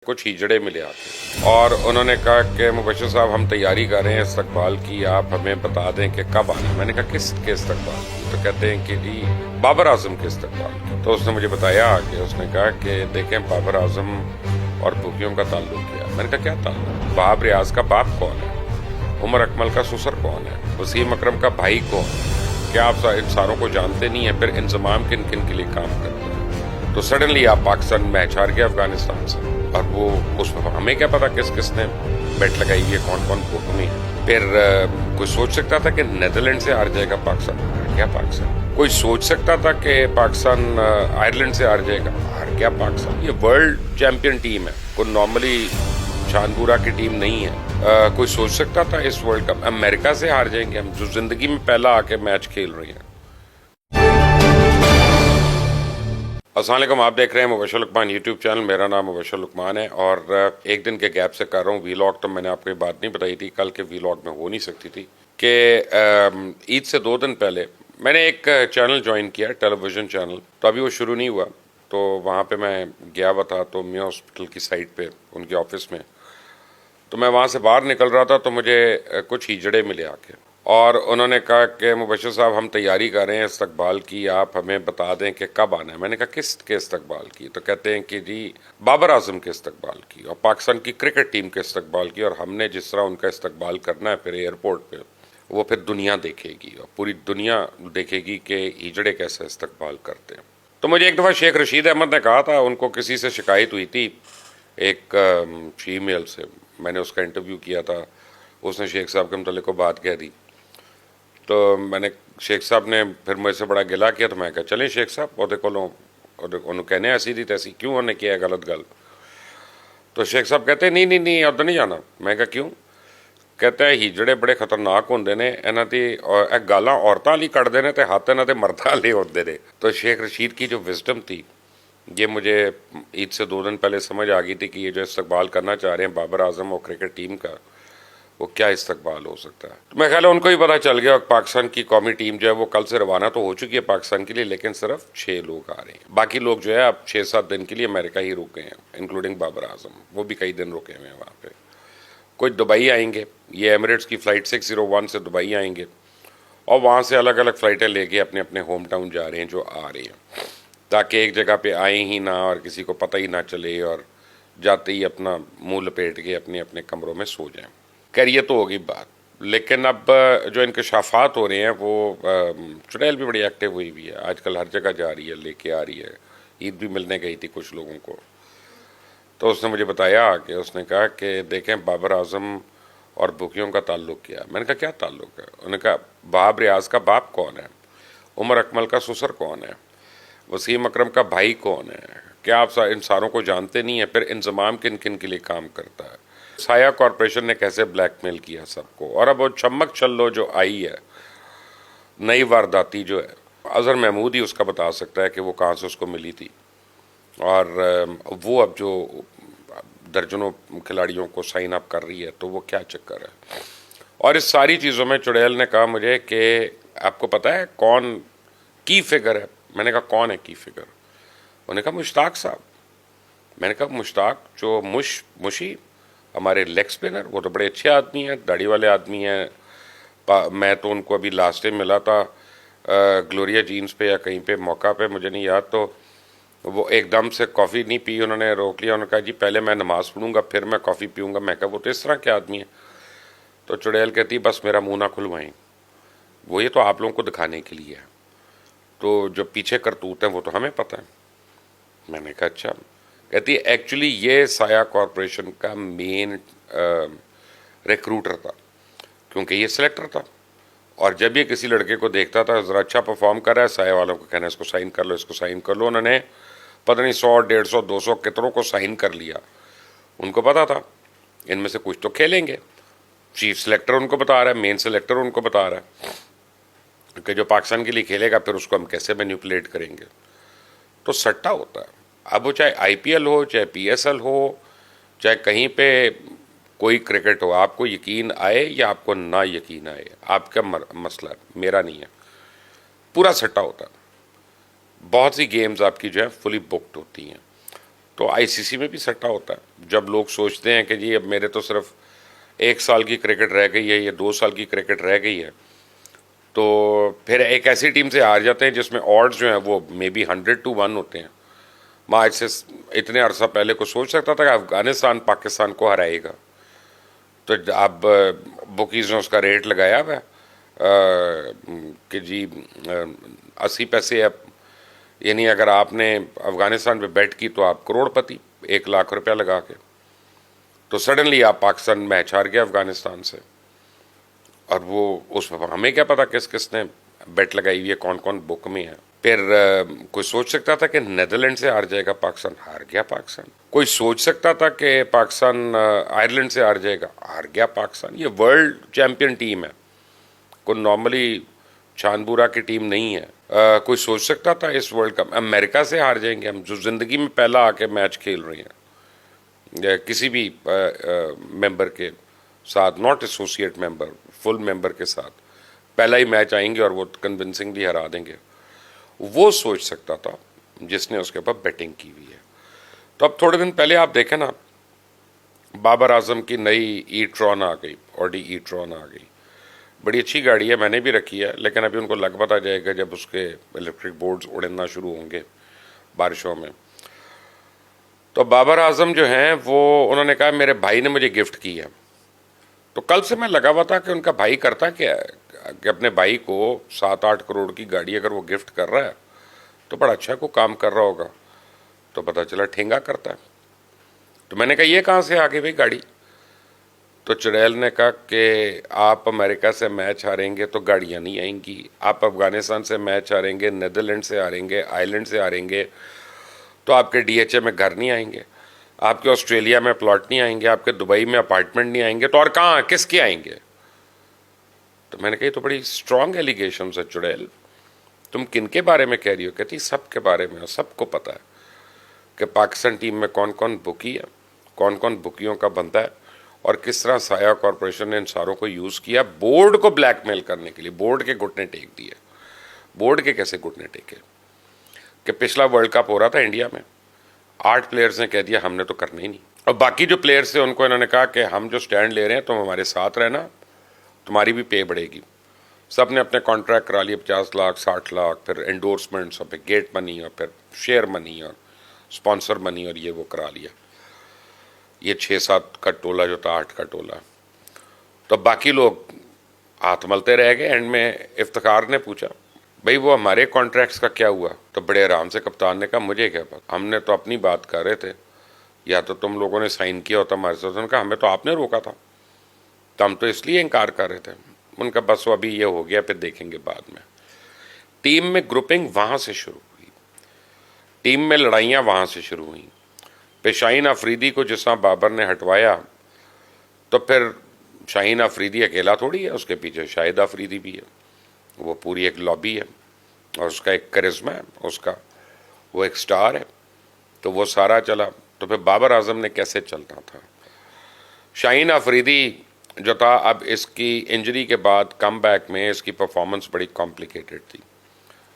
کچھ ہجڑے ملے آتے اور انہوں نے کہا کہ مبشر صاحب ہم تیاری کر رہے ہیں استقبال کی، آپ ہمیں بتا دیں کہ کب آنا. میں نے کہا کس کے استقبال کی؟ تو کہتے ہیں کہ جی بابر اعظم کے استقبال کی. تو اس نے مجھے بتایا کہ اس نے کہا کہ دیکھیں بابر اعظم اور بھوکیوں کا تعلق کیا. میں نے کہا کیا تعلق؟ باب ریاض کا باپ کون ہے؟ عمر اکمل کا سسر کون ہے؟ وسیم اکرم کا بھائی کون ہے؟ کیا آپ ان ساروں کو جانتے نہیں ہیں؟ پھر انضمام کن کن کے لیے کام کرتے ہیں؟ تو سڈنلی آپ پاکستان میچ ہار گیا افغانستان سے، اور وہ اس میں ہمیں کیا پتا کس کس نے بیٹ لگائی ہے، کون کون حکمی. پھر کوئی سوچ سکتا تھا کہ نیدرلینڈ سے ہار جائے گا پاکستان؟ ہار گیا پاکستان. کوئی سوچ سکتا تھا کہ پاکستان آئرلینڈ سے ہار جائے گا؟ ہار گیا پاکستان. یہ ورلڈ چیمپئن ٹیم ہے، کوئی نارملی شانپورہ کی ٹیم نہیں ہے. کوئی سوچ سکتا تھا اس ورلڈ کپ امریکہ سے ہار جائیں گے ہم، جو زندگی میں پہلا آ کے میچ کھیل رہے ہیں. السلام علیکم، آپ دیکھ رہے ہیں مبشر لقمان یوٹیوب چینل. میرا نام مبشر لقمان ہے اور ایک دن کے گیپ سے کر رہا ہوں ویلاگ. تو میں نے آپ کو یہ بات نہیں بتائی تھی، کل کے ویلاگ میں ہو نہیں سکتی تھی کہ عید سے 2 دن پہلے میں نے ایک چینل جوائن کیا، ٹیلی ویژن چینل. تو ابھی وہ شروع نہیں ہوا، تو وہاں پہ میں گیا ہوا تھا تو میاں ہاسپٹل کی سائٹ پہ ان کے آفس میں. تو میں وہاں سے باہر نکل رہا تھا تو مجھے کچھ ہجڑے ملے آ کے، اور انہوں نے کہا کہ مبشر صاحب ہم تیاری کر رہے ہیں استقبال کی، آپ ہمیں بتا دیں کہ کب آنا ہے. میں نے کہا کس کے استقبال کی؟ تو کہتے ہیں کہ جی بابر اعظم کے استقبال کی اور پاکستان کی کرکٹ ٹیم کے استقبال کی، اور ہم نے جس طرح ان کا استقبال کرنا ہے پھر ایئرپورٹ پہ، وہ پھر دنیا دیکھے گی اور پوری دنیا دیکھے گی کہ ہجڑے کیسے استقبال کرتے ہیں. تو مجھے ایک دفعہ شیخ رشید احمد نے کہا تھا، ان کو کسی سے شکایت ہوئی تھی ایک فی میل سے. میں نے اس کا انٹرویو کیا تھا، اس نے شیخ صاحب کے متعلق کو بات کہہ دی. تو میں نے شیخ صاحب نے پھر مجھ سے بڑا گلا کیا. تو میں کہا چلیں شیخ صاحب وہ دیکھو لو انہوں کہنے ایسی تھی تیسی، کیوں انہوں نے کیا ہے غلط گل؟ تو شیخ صاحب کہتے ہیں نہیں نہیں ادھر نہیں جانا. میں کہا کیوں؟ کہتے ہیں ہجڑے بڑے خطرناک ہوندے نے، انہاں دی گالاں عورتاں لی کٹ دینے تے ہاتھ انہاں دے مرداں لے ہوندے نے. تو شیخ رشید کی جو وزڈم تھی یہ مجھے عید سے 2 دن پہلے سمجھ آ گئی تھی کہ یہ جو استقبال کرنا چاہ رہے ہیں بابر اعظم اور کرکٹ ٹیم کا، وہ کیا استقبال ہو سکتا ہے. میں خیال ہے ان کو ہی پتہ چل گیا. پاکستان کی قومی ٹیم جو ہے وہ کل سے روانہ تو ہو چکی ہے پاکستان کے لیے، لیکن صرف 6 لوگ آ رہے ہیں. باقی لوگ جو ہے اب 6-7 دن کے لیے امریکہ ہی رک گئے ہیں، انکلوڈنگ بابر اعظم. وہ بھی کئی دن رکے ہوئے ہیں وہاں پہ. کچھ دبئی آئیں گے، یہ ایمریٹس کی فلائٹ 601 سے دبئی آئیں گے، اور وہاں سے الگ الگ فلائٹیں لے کے اپنے اپنے ہوم ٹاؤن جا رہے ہیں جو آ رہے ہیں، تاکہ ایک جگہ پہ آئیں ہی نہ اور کسی کو پتہ ہی نہ چلے، اور جاتے ہی اپنا منہ لپیٹ کے اپنے اپنے کمروں میں سو جائیں. خیر یہ تو ہوگی بات. لیکن اب جو انکشافات ہو رہے ہیں وہ چڑیل بھی بڑی ایکٹیو ہوئی ہوئی ہے آج کل، ہر جگہ جا رہی ہے، لے کے آ رہی ہے. عید بھی ملنے گئی تھی کچھ لوگوں کو. تو اس نے مجھے بتایا کہ اس نے کہا کہ دیکھیں بابر اعظم اور بھوکیوں کا تعلق کیا. میں نے کہا کیا تعلق ہے؟ انہوں نے کہا باب ریاض کا باپ کون ہے؟ عمر اکمل کا سسر کون ہے؟ وسیم اکرم کا بھائی کون ہے؟ کیا آپ ان ساروں کو جانتے نہیں ہیں؟ پھر انضمام کن کن کے لیے کام کرتا ہے؟ سایہ کارپوریشن نے کیسے بلیک میل کیا سب کو؟ اور اب وہ چمک چلو جو آئی ہے نئی وارداتی جو ہے، اظہر محمود ہی اس کا بتا سکتا ہے کہ وہ کہاں سے اس کو ملی تھی. اور وہ اب جو درجنوں کھلاڑیوں کو سائن اپ کر رہی ہے تو وہ کیا چکر ہے؟ اور اس ساری چیزوں میں چڑیل نے کہا مجھے کہ آپ کو پتہ ہے کون کی فگر ہے؟ میں نے کہا کون ہے کی فگر؟ انہوں نے کہا مشتاق صاحب. میں نے کہا مشتاق جو مشی ہمارے لیگ اسپنر، وہ تو بڑے اچھے آدمی ہیں، داڑھی والے آدمی ہیں. میں تو ان کو ابھی لاسٹ ٹائم ملا تھا گلوریا جینز پہ یا کہیں پہ موقع پہ، مجھے نہیں یاد. تو وہ ایک دم سے کافی نہیں پی، انہوں نے روک لیا. انہوں نے کہا جی پہلے میں نماز پڑھوں گا پھر میں کافی پیوں گا. میں کہا وہ تو اس طرح کے آدمی ہیں. تو چڑیل کہتی بس میرا منہ نہ کھلوائیں، وہ یہ تو آپ لوگوں کو دکھانے کے لیے ہے، تو جو پیچھے کرتوت ہیں وہ تو ہمیں پتہ ہے. میں نے کہا اچھا. کہتی ایکچولی یہ سایہ کارپوریشن کا مین ریکروٹر تھا، کیونکہ یہ سلیکٹر تھا. اور جب یہ کسی لڑکے کو دیکھتا تھا ذرا اچھا پرفارم کر رہا ہے، سایہ والوں کو کہنا اس کو سائن کر لو، اس کو سائن کر لو. انہوں نے پتہ نہیں 100 150 200 کتنوں کو سائن کر لیا. ان کو پتا تھا ان میں سے کچھ تو کھیلیں گے. چیف سلیکٹر ان کو بتا رہا ہے، مین سلیکٹر ان کو بتا رہا ہے کہ جو پاکستان کے لیے کھیلے گا پھر اس کو ہم کیسے مینیپولیٹ کریں گے. تو سٹا ہوتا ہے. اب وہ چاہے آئی پی ایل ہو، چاہے پی ایس ایل ہو، چاہے کہیں پہ کوئی کرکٹ ہو، آپ کو یقین آئے یا آپ کو نہ یقین آئے، آپ کا مسئلہ ہے، میرا نہیں ہے. پورا سٹا ہوتا ہے. بہت سی گیمز آپ کی جو ہے فلی بکڈ ہوتی ہیں. تو آئی سی سی میں بھی سٹا ہوتا ہے. جب لوگ سوچتے ہیں کہ جی اب میرے تو صرف 1 سال کی کرکٹ رہ گئی ہے یا 2 سال کی کرکٹ رہ گئی ہے, تو پھر ایک ایسی ٹیم سے ہار جاتے ہیں جس میں آڈز جو ہیں وہ مے بی 100-1 ہوتے ہیں. میں آج سے اتنے عرصہ پہلے کو سوچ سکتا تھا کہ افغانستان پاکستان کو ہرائے گا, تو اب بکیز نے اس کا ریٹ لگایا ہوا ہے کہ جی 80 پیسے. اب یعنی اگر آپ نے افغانستان پہ بیٹ کی تو آپ کروڑ پتی 1 لاکھ روپیہ لگا کے, تو سڈنلی آپ پاکستان میچ ہار گیا افغانستان سے. اور وہ اس میں ہمیں کیا پتا کس کس نے بیٹ لگائی ہوئی ہے, کون کون بک میں ہے. پھر کوئی سوچ سکتا تھا کہ نیدرلینڈ سے ہار جائے گا پاکستان, ہار گیا پاکستان. کوئی سوچ سکتا تھا کہ پاکستان آئرلینڈ سے ہار جائے گا, ہار گیا پاکستان. یہ ورلڈ چیمپئن ٹیم ہے, کوئی نارملی چھان بورا کی ٹیم نہیں ہے. کوئی سوچ سکتا تھا اس ورلڈ کپ امریکہ سے ہار جائیں گے ہم, جو زندگی میں پہلا آ کے میچ کھیل رہے ہیں کسی بھی ممبر کے ساتھ, ناٹ ایسوسیٹ ممبر, فل ممبر کے ساتھ پہلا ہی میچ آئیں گے اور وہ کنونسنگلی ہرا دیں گے. وہ سوچ سکتا تھا جس نے اس کے اوپر بیٹنگ کی ہوئی ہے. تو اب تھوڑے دن پہلے آپ دیکھیں نا, بابر اعظم کی نئی ای ٹرون آ گئی, آڈی ای ٹرون آ گئی. بڑی اچھی گاڑی ہے, میں نے بھی رکھی ہے, لیکن ابھی ان کو لگ پتا جائے گا جب اس کے الیکٹرک بورڈز اڑنا شروع ہوں گے بارشوں میں. تو بابر اعظم جو ہیں وہ انہوں نے کہا میرے بھائی نے مجھے گفٹ کی ہے. تو کل سے میں لگا ہوا تھا کہ ان کا بھائی کرتا کیا ہے, کہ اپنے بھائی کو 7-8 کروڑ کی گاڑی اگر وہ گفٹ کر رہا ہے تو بڑا اچھا کو کام کر رہا ہوگا. تو پتہ چلا ٹھینگا کرتا ہے. تو میں نے کہا یہ کہاں سے آ گئی بھائی گاڑی؟ تو چڑیل نے کہا کہ آپ امریکہ سے میچ ہاریں گے تو گاڑیاں نہیں آئیں گی, آپ افغانستان سے میچ ہاریں گے, نیدرلینڈ سے ہاریں گے, آئرلینڈ سے ہاریں گے تو آپ کے ڈی ایچ اے میں گھر نہیں آئیں گے, آپ کے آسٹریلیا میں پلاٹ نہیں آئیں گے, آپ کے دبئی میں اپارٹمنٹ نہیں آئیں گے, تو اور کہاں کس کے آئیں گے؟ تو میں نے کہی تو بڑی اسٹرانگ ایلیگیشنز ہے چڑیل, تم کن کے بارے میں کہہ رہی ہو؟ کہتی سب کے بارے میں, سب کو پتہ ہے کہ پاکستان ٹیم میں کون کون بکی ہے, کون کون بکیوں کا بندہ ہے, اور کس طرح سایہ کارپوریشن نے ان ساروں کو یوز کیا بورڈ کو بلیک میل کرنے کے لیے. بورڈ کے گھٹنے ٹیک دیے. بورڈ کے کیسے گھٹنے ٹیکے؟ کہ پچھلا ورلڈ کپ ہو رہا تھا انڈیا میں, 8 پلیئرز نے کہہ دیا ہم نے تو کرنا ہی نہیں, اور باقی جو پلیئرز تھے ان کو انہوں نے کہا کہ ہم جو سٹینڈ لے رہے ہیں تم ہمارے ساتھ رہنا, تمہاری بھی پے بڑھے گی. سب نے اپنے کانٹریکٹ کرا لیے, 50 لاکھ 60 لاکھ, پھر انڈورسمنٹس, اور پھر گیٹ منی, اور پھر شیئر منی, اور اسپانسر منی, اور یہ وہ کرا لیا. یہ 6-7 کا ٹولہ جو تھا 8 کا ٹولہ. تو باقی لوگ ہاتھ ملتے رہ گئے. اینڈ میں افتخار نے پوچھا بھائی وہ ہمارے کانٹریکٹس کا کیا ہوا؟ تو بڑے آرام سے کپتان نے کہا مجھے کیا پتا, ہم نے تو اپنی بات کر رہے تھے, یا تو تم لوگوں نے سائن کیا ہوتا ہمارے ساتھ. ان کا ہمیں تو آپ نے روکا تھا, تو ہم تو اس لیے انکار کر رہے تھے. ان کا بس وہ ابھی یہ ہو گیا, پھر دیکھیں گے بعد میں. ٹیم میں گروپنگ وہاں سے شروع ہوئی, ٹیم میں لڑائیاں وہاں سے شروع ہوئیں. پہ شاہین افریدی کو جس طرح بابر نے ہٹوایا, تو پھر شاہین افریدی اکیلا تھوڑی ہے, اس کے پیچھے شاہد افریدی بھی ہے, وہ پوری ایک لابی ہے, اور اس کا ایک کرزما ہے, اس کا وہ ایک سٹار ہے. تو وہ سارا چلا. تو پھر بابر اعظم نے کیسے چلنا تھا؟ شاہین افریدی جو تھا, اب اس کی انجری کے بعد کم بیک میں اس کی پرفارمنس بڑی کمپلیکیٹڈ تھی,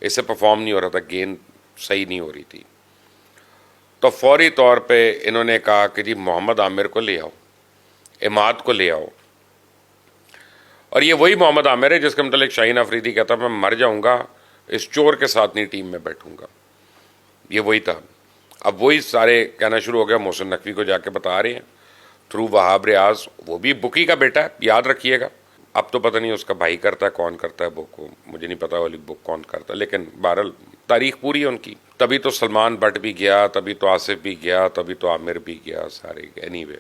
اسے پرفارم نہیں ہو رہا تھا, گیند صحیح نہیں ہو رہی تھی. تو فوری طور پہ انہوں نے کہا کہ جی محمد عامر کو لے آؤ, اماد کو لے آؤ. اور یہ وہی محمد عامر ہے جس کے متعلق شاہین افریدی کہتا میں مر جاؤں گا اس چور کے ساتھ نہیں ٹیم میں بیٹھوں گا. یہ وہی تھا. اب وہی سارے کہنا شروع ہو گیا, محسن نقوی کو جا کے بتا رہے ہیں تھرو وہاب ریاض, وہ بھی بکی کا بیٹا ہے, یاد رکھیے گا. اب تو پتہ نہیں اس کا بھائی کرتا ہے, کون کرتا ہے بک کو, مجھے نہیں پتا والی بک کون کرتا ہے, لیکن بہرحال تاریخ پوری ہے ان کی. تبھی تو سلمان بٹ بھی گیا, تبھی تو آصف بھی گیا, تبھی تو عامر بھی گیا, سارے اینی وے.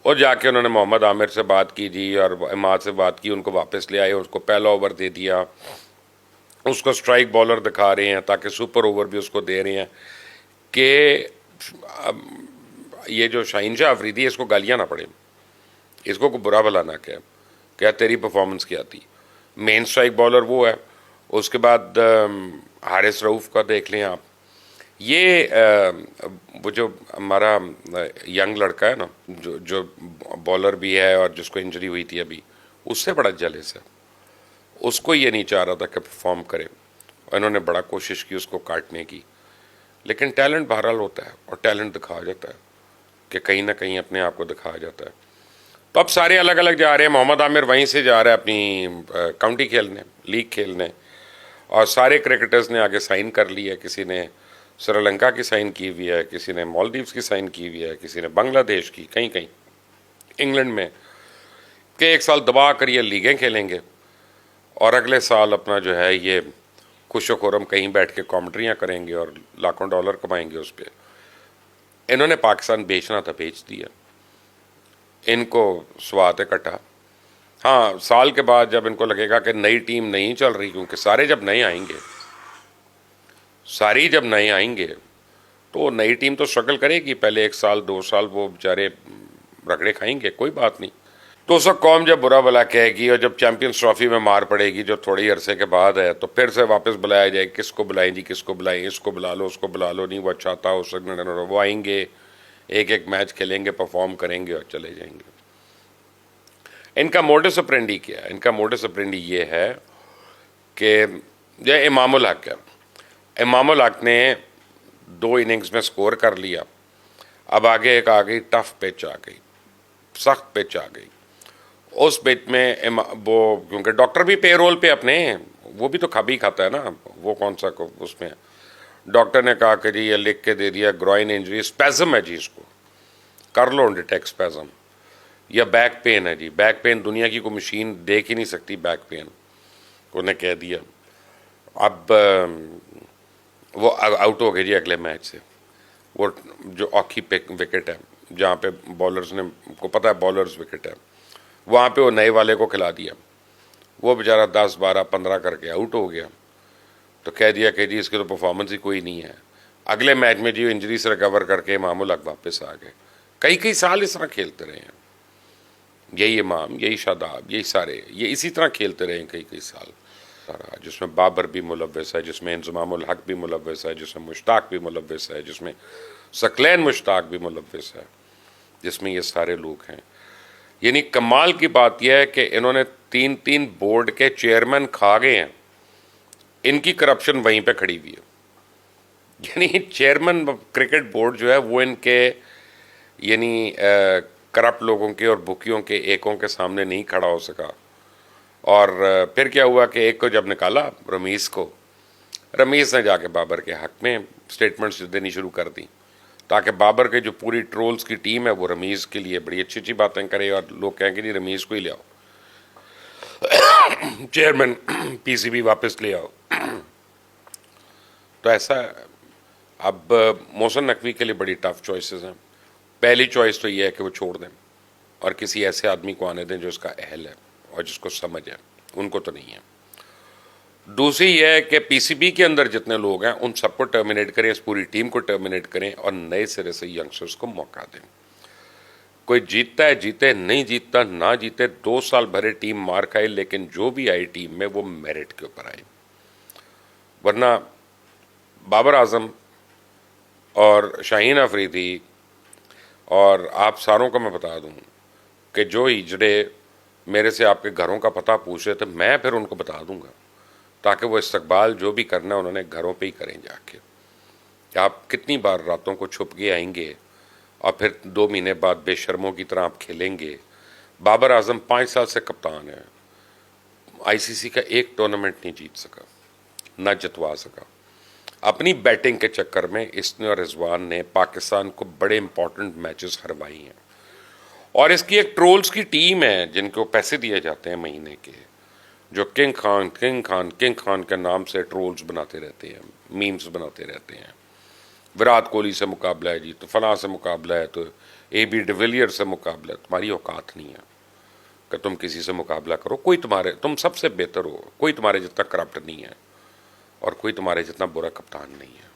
اور جا کے انہوں نے محمد عامر سے بات کی جی, اور اماد سے بات کی, ان کو واپس لے آئے, اس کو پہلا اوور دے دیا, اس کو سٹرائک بالر دکھا رہے ہیں تاکہ سپر اوور بھی اس کو دے رہے ہیں کہ یہ جو شاہین شاہ افریدی ہے اس کو گالیاں نہ پڑیں, اس کو کوئی برا بھلا نہ کیا تیری پرفارمنس کیا تھی. مین سٹرائک بالر وہ ہے. اس کے بعد حارث رؤف کا دیکھ لیں آپ, یہ وہ جو ہمارا ینگ لڑکا ہے نا, جو بالر بھی ہے اور جس کو انجری ہوئی تھی ابھی, اس سے بڑا جلیس ہے. اس کو یہ نہیں چاہ رہا تھا کہ پرفارم کرے, اور انہوں نے بڑا کوشش کی اس کو کاٹنے کی. لیکن ٹیلنٹ بہرحال ہوتا ہے اور ٹیلنٹ دکھا جاتا ہے کہ کہیں نہ کہیں اپنے آپ کو دکھایا جاتا ہے. تو اب سارے الگ الگ جا رہے ہیں. محمد عامر وہیں سے جا رہا ہے اپنی کاؤنٹی کھیلنے, لیگ کھیلنے, اور سارے کرکٹرز نے آگے سائن کر لی ہے. کسی نے سری لنکا کی سائن کی ہوئی ہے, کسی نے مالدیوز کی سائن کی ہوئی ہے, کسی نے بنگلہ دیش کی, کہیں کہیں انگلینڈ میں, کہ ایک سال دبا کر یہ لیگیں کھیلیں گے اور اگلے سال اپنا جو ہے یہ خوش و خرم کہیں بیٹھ کے کامنٹریاں کریں گے اور لاکھوں ڈالر کمائیں گے اس پہ. انہوں نے پاکستان بیچنا تھا, بیچ دیا. ان کو سوات ہے کٹا. ہاں, سال کے بعد جب ان کو لگے گا کہ نئی ٹیم نہیں چل رہی, کیونکہ سارے جب نئے آئیں گے, ساری جب نئے آئیں گے تو نئی ٹیم تو اسٹرگل کرے گی. پہلے 1 سال 2 سال وہ بیچارے رگڑے کھائیں گے, کوئی بات نہیں. تو اس وقت قوم جب برا بلا کہے گی اور جب چیمپئنز ٹرافی میں مار پڑے گی جو تھوڑی عرصے کے بعد ہے, تو پھر سے واپس بلایا جائے. کس کو بلائیں جی, کس کو بلائیں, اس کو بلا لو, اس کو بلا لو, نہیں وہ اچھا تھا, اس وہ آئیں گے, ایک ایک میچ کھیلیں گے, پرفارم کریں گے اور چلے جائیں گے. ان کا موڈس اپرینڈی کیا ہے؟ ان کا موڈس اپرینڈی یہ ہے کہ یہ امام الحق ہے. امام الحق نے 2 اننگز میں سکور کر لیا. اب آگے ایک آ گئی ٹف پچ آ گئی, سخت پچ آ گئی. اس پچ میں وہ کیونکہ ڈاکٹر بھی پے رول پہ اپنے ہیں, وہ بھی تو کھا کھاتا ہے نا, وہ کون سا اس میں. ڈاکٹر نے کہا کہ جی یہ لکھ کے دے دیا گروئن انجری, اسپیزم ہے جی, اس کو کر لو ڈیٹیکٹ اسپیزم, یا بیک پین ہے جی. بیک پین دنیا کی کوئی مشین دیکھ ہی نہیں سکتی بیک پین, انہیں کہہ دیا. اب وہ آؤٹ ہو گئے جی اگلے میچ سے. وہ جو آکھی وکٹ ہے جہاں پہ بالرز نے کو پتہ ہے بالرز وکٹ ہے, وہاں پہ وہ نئے والے کو کھلا دیا. وہ بیچارہ 10 12 15 کر کے آؤٹ ہو گیا. تو کہہ دیا کہ جی اس کی تو پرفارمنس ہی کوئی نہیں ہے. اگلے میچ میں جی انجری سے ریکور کر کے امام الحق واپس آ گئے. کئی سال اس طرح کھیلتے رہے ہیں. یہی امام, یہی شاداب, یہی سارے یہ اسی طرح کھیلتے رہے ہیں کئی سال. جس میں بابر بھی ملوث ہے, جس میں انضمام الحق بھی ملوث ہے, جس میں مشتاق بھی ملوث ہے, جس میں ثقلین مشتاق بھی ملوث ہے, جس میں یہ سارے لوگ ہیں. یعنی کمال کی بات یہ ہے کہ انہوں نے 3 بورڈ کے چیئرمین کھا گئے ہیں. ان کی کرپشن وہیں پہ کھڑی ہوئی ہے. یعنی چیئرمین کرکٹ بورڈ جو ہے وہ ان کے یعنی کرپٹ لوگوں کے اور بھوکیوں کے ایکوں کے سامنے نہیں کھڑا ہو سکا. اور پھر کیا ہوا کہ ایک کو جب نکالا رمیز کو, رمیز نے جا کے بابر کے حق میں سٹیٹمنٹس دینی شروع کر دی, تاکہ بابر کے جو پوری ٹرولز کی ٹیم ہے وہ رمیز کے لیے بڑی اچھی باتیں کرے اور لوگ کہیں کہ جی رمیز کو ہی لے آؤ, چیئرمین پی سی بی واپس لے آؤ. تو ایسا اب محسن نقوی کے لیے بڑی ٹف چوائسز ہیں. پہلی چوائس تو یہ ہے کہ وہ چھوڑ دیں اور کسی ایسے آدمی کو آنے دیں جو اس کا اہل ہے اور جس کو سمجھ ہے. ان کو تو نہیں ہے. دوسری یہ ہے کہ پی سی بی کے اندر جتنے لوگ ہیں ان سب کو ٹرمینیٹ کریں, اس پوری ٹیم کو ٹرمینیٹ کریں اور نئے سرے سے ینگسٹرز کو موقع دیں. کوئی جیتتا ہے جیتے, نہیں جیتتا نہ جیتے, 2 سال بھرے ٹیم مار کھائے, لیکن جو بھی آئی ٹیم میں وہ میرٹ کے اوپر آئی. ورنہ بابر اعظم اور شاہین افریدی اور آپ ساروں کو میں بتا دوں کہ جو ہجڑے میرے سے آپ کے گھروں کا پتہ پوچھ رہے تھے, میں پھر ان کو بتا دوں گا, تاکہ وہ استقبال جو بھی کرنا انہوں نے گھروں پہ ہی کریں جا کے. کہ آپ کتنی بار راتوں کو چھپ کے آئیں گے اور پھر 2 مہینے بعد بے شرموں کی طرح آپ کھیلیں گے. بابر اعظم 5 سال سے کپتان ہے, آئی سی سی کا ایک ٹورنامنٹ نہیں جیت سکا, نہ جتوا سکا. اپنی بیٹنگ کے چکر میں اس نے اور رضوان نے پاکستان کو بڑے امپورٹنٹ میچز ہروائی ہیں. اور اس کی ایک ٹرولز کی ٹیم ہے جن کو پیسے دیے جاتے ہیں مہینے کے, جو کنگ خان کے نام سے ٹرولز بناتے رہتے ہیں, میمز بناتے رہتے ہیں. وراٹ کوہلی سے مقابلہ ہے جی, تو فلاں سے مقابلہ ہے, تو اے بی ڈیویلیئر سے مقابلہ ہے. تمہاری اوقات نہیں ہے کہ تم کسی سے مقابلہ کرو. تم سب سے بہتر ہو, کوئی تمہارے جتنا کرپٹ نہیں ہے اور کوئی تمہارے جتنا برا کپتان نہیں ہے.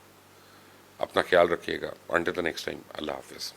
اپنا خیال رکھیے گا. انٹل دی نیکسٹ ٹائم, اللہ حافظ.